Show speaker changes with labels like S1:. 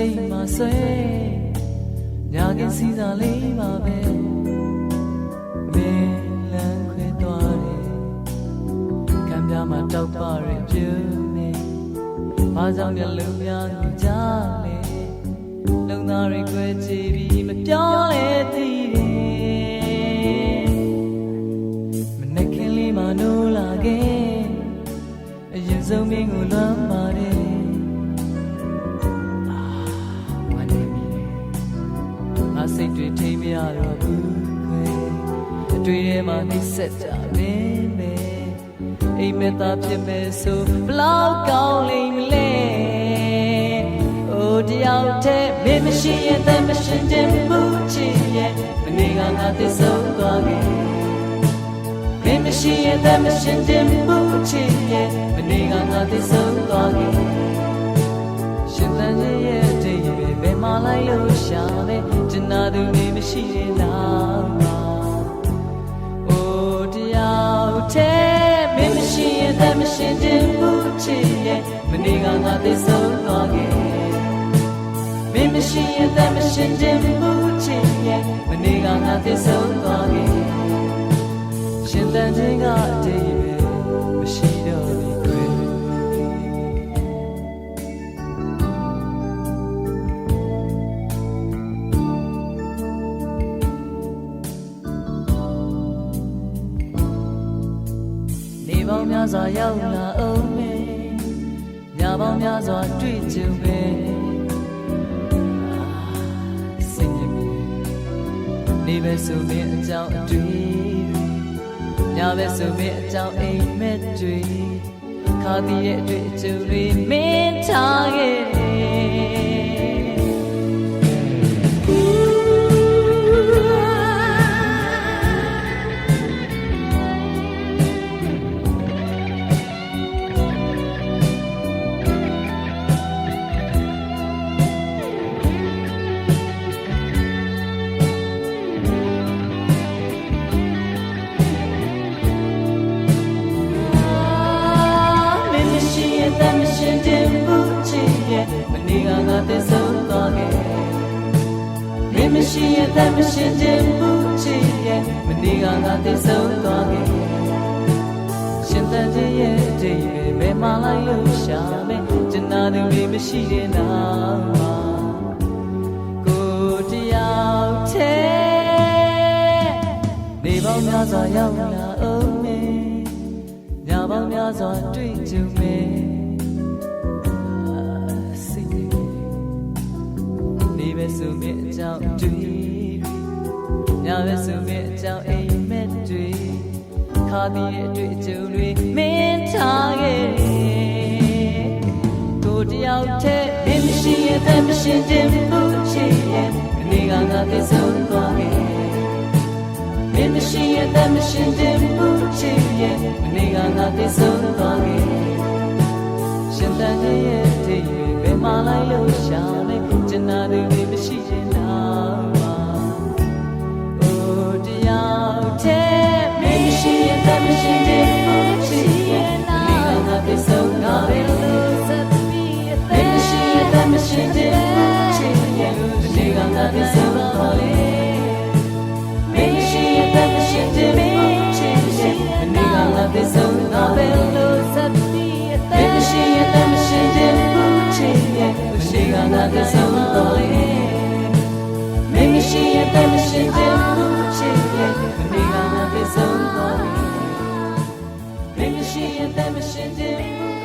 S1: စိတ်မှာဆွဲညာကင်းစီးစားလေးပါပဲမင်းလမ်းခွဲသွားတယ်ကံပြားမှာတောက်ပရပြုံးနေဘာကြောင့်မျက်လုံးများညကြလဲလုံသားတွေခွဲကြည့်ပြီးမပြောလဲသိတယ်မနေ့ကလေးမှနိုးလာခဲ့အရင်ဆုံးမင်းကိုလွမ်းပါတယ်စိတ်တွေထိမရတော့ဘူးခွေအတွေ့ထဲမှာနှိမ့်ဆက်ကြမင်းပဲအိမ်မက်သားဖြစ်မဲ့ဆိုဘလောက်ကောင်းလိမ့်မလဲအိုတယောက်တည်းမင်းမရှိရင်တမရှင်တင်ဘူးချစ်ရဲ့မနေ့ကငါသစ္စာသွားခဲ့မင်းမရှိရင်တမရှင်တင်ဘူးချစ်ရဲ့မနေ့ကငါသစ္စာသွားခဲ့ရှင်တန်ရဲ့အတိတ်ပဲဘယ်မှာလိုက်လို့ရှာလဲကျန်နာသူနေမရှိရင်လားအိုတယောက်တည်းမင်းမရှိရင်တမရှင်တင်ဘူးချစ်ရဲ့မနေ့ကငါသစ္စာသွားခဲ့မင်းမရှိရင်တမရှင်တင်ဘူးချစ်ရဲ့မနေ့ကငါသစ္စာသွားခဲ့ရှင်တန်ခြင်းကအတိတ်ပဲမရှိတော့ဘူးကွယ်နေပေါင်းများစွာရောက်လာအောင်မေညပေါင်းများစွာတွေ့ကြုံပဲစိတ်ညစ်နေပဲဆိုမင်းအကြောင်းအတွေ့ညပဲဆိုမင်းအကြောင်းအိမ်မက်တွေခါတည်ရဲ့အတွေ့အကြုံတွေမင်းထားခဲ့မနေ့ကငါသစ္စာသွားခဲ့မင်းမရှိရင်တမရှင်တင်ဘူးချစ်ရဲ့မနေ့ကငါသစ္စာသွားခဲ့ရှင်တန်တဲ့ရဲ့အတိတ်ပဲဘယ်မှာလိုက်လို့ရှာလဲကျန်နာသူတွေမရှိတဲ့နောက်မှာကိုတယောက်တည်းနေပေါင်းများစွာရောက်လာအောင်မေညပေါင်းများစွာတွေ့ကြုံမေပဲဆိုမင်းအကြောင်းတွေ့ညပဲဆိုမင်းအကြောင်းအိမ်မက်တွေခါတည်ရဲ့အတွေ့အကြုံတွေမင်းထားခဲ့ကိုတယောက်တည်းမင်းမရှိရင်တမရှင်တင်ဘူးချစ်ရဲ့မနေ့ကငါသစ္စာသွားခဲ့မင်းမရှိရင်တမရှင်တင်ဘူးချစ်ရဲ့မနေ့ကငါသစ္စာသွားခဲ့ရှင်တန်ရဲ့အတိတ်ဘယ်မှာလိုက်လို့ရှာလဲကျန်နာသူတွေမရှိရင်လားအိုတယောက်တည်းမင်းမရှိရင်တမရှင်တင်ဘူးချစ်ရဲ့မနေ့ကငါသစ္စာငါပဲလို့ဆက်ပြီးအသက်မရှိရင်တမရှင်တင်ဘူးချစ်ရဲ့မနေ့ကငါသစ္စာပါလေမင်းမရှိရင်တမရှင်တင်ဘူးချစ်ရဲ့မနေ့ကငါသစ္စာငါပဲလို့ဆက်ပြီးအသက်မရှိရင်တမရှင်တင်ဘူးချစ်ရဲ့မနေ့ကငါသစ္စာမင်းမရှိရင်တမရှင်တင်ဘူးချစ်ရဲ့မနေ့ကငါသစ္စာသွားပြီမင်းမရှိရင်တမရှင်တင်ဘူး